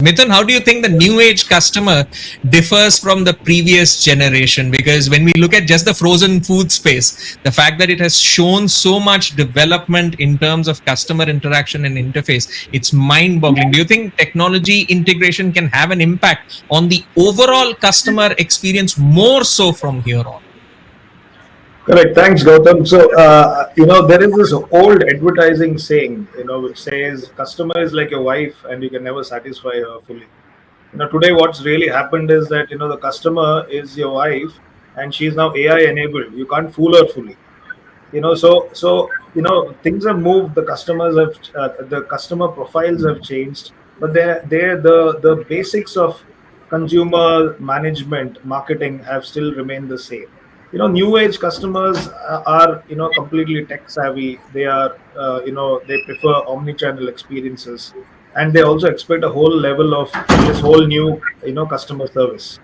Mithun, how do you think the new age customer differs from the previous generation? Because when we look at just the frozen food space, the fact that it has shown so much development in terms of customer interaction and interface, it's mind boggling. Do you think technology integration can have an impact on the overall customer experience more so from here on? Correct. Thanks, Gautam. So, there is this old advertising saying, which says customer is like your wife and you can never satisfy her fully. Today what's really happened is that, the customer is your wife and she's now AI enabled. You can't fool her fully. Things have moved. The customer profiles have changed, but the basics of consumer management marketing have still remained the same. New age customers are completely tech savvy. They are they prefer omni-channel experiences, and they also expect a whole level of this whole new customer service.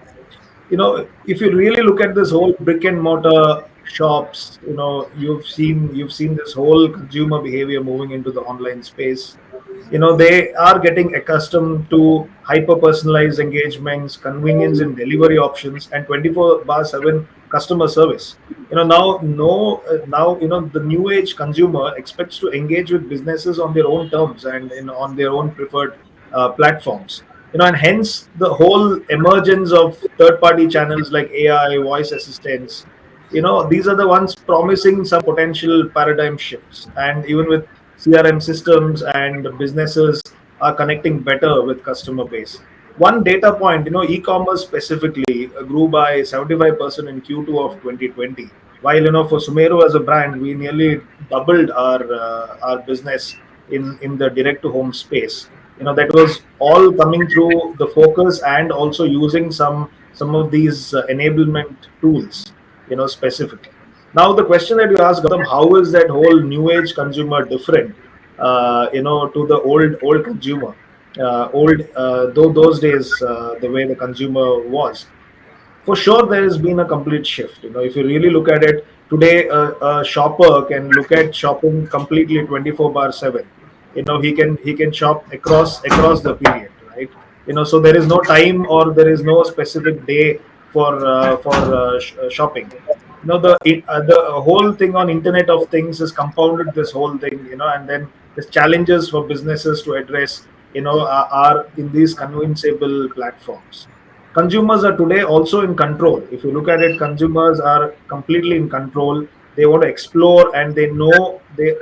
If you really look at this whole brick and mortar shops, you've seen this whole consumer behavior moving into the online space. They are getting accustomed to hyper personalized engagements, convenience in delivery options, and 24/7 customer service. Now no now the new age consumer expects to engage with businesses on their own terms and on their own preferred platforms. And hence the whole emergence of third party channels like AI, voice assistants. These are the ones promising some potential paradigm shifts. And even with CRM systems, and businesses are connecting better with customer base. One data point, e-commerce specifically grew by 75% in Q2 of 2020. While for Sumeru as a brand, we nearly doubled our business in the direct to home space. That was all coming through the focus and also using some of these enablement tools, specifically. Now, the question that you asked, Gautam, how is that whole new age consumer different, to the old consumer? Though those days, the way the consumer was, for sure there has been a complete shift. If you really look at it today, a shopper can look at shopping completely 24/7. He can shop across the period, right? So there is no time or there is no specific day for shopping. The whole thing on Internet of Things has compounded this whole thing. And then the challenges for businesses to address are in these convincible platforms. Consumers are today also in control. If you look at it, consumers are completely in control. They want to explore, and they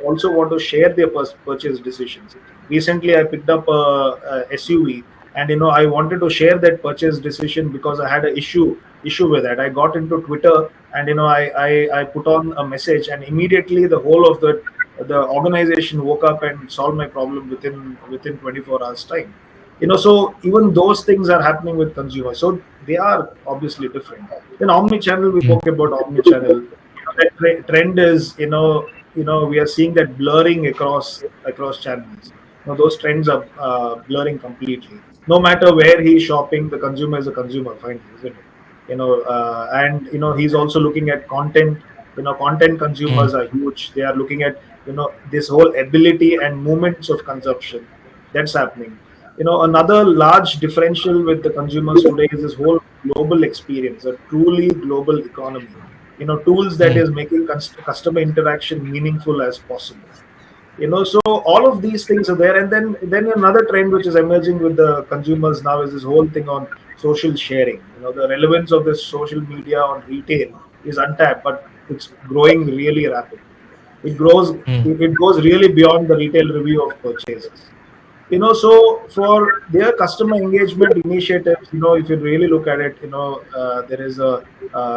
also want to share their purchase decisions. Recently I picked up a SUV, and I wanted to share that purchase decision because I had an issue with that. I got into Twitter, and I put on a message, and immediately the whole of the organization woke up and solved my problem within 24 hours time. So even those things are happening with consumers, so they are obviously different. Then omni-channel, we spoke about omni-channel. That trend is, we are seeing that blurring across channels. Those trends are blurring completely. No matter where he's shopping, the consumer is a consumer, fine, isn't it? And he's also looking at content. Content consumers are huge. They are looking at this whole ability and movements of consumption that's happening. Another large differential with the consumers today is this whole global experience, a truly global economy. Tools that is making customer interaction meaningful as possible. So all of these things are there. And then another trend which is emerging with the consumers now is this whole thing on social sharing. The relevance of this social media on retail is untapped, but it's growing really rapidly. It goes really beyond the retail review of purchases. So for their customer engagement initiatives, if you really look at it, there is a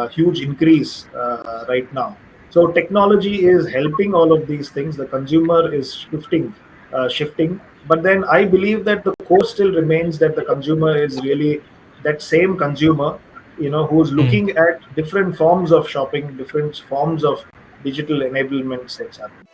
huge increase right now. So technology is helping all of these things. The consumer is shifting. But then I believe that the core still remains, that the consumer is really that same consumer, who's looking at different forms of shopping, different forms of digital enablements that's happening.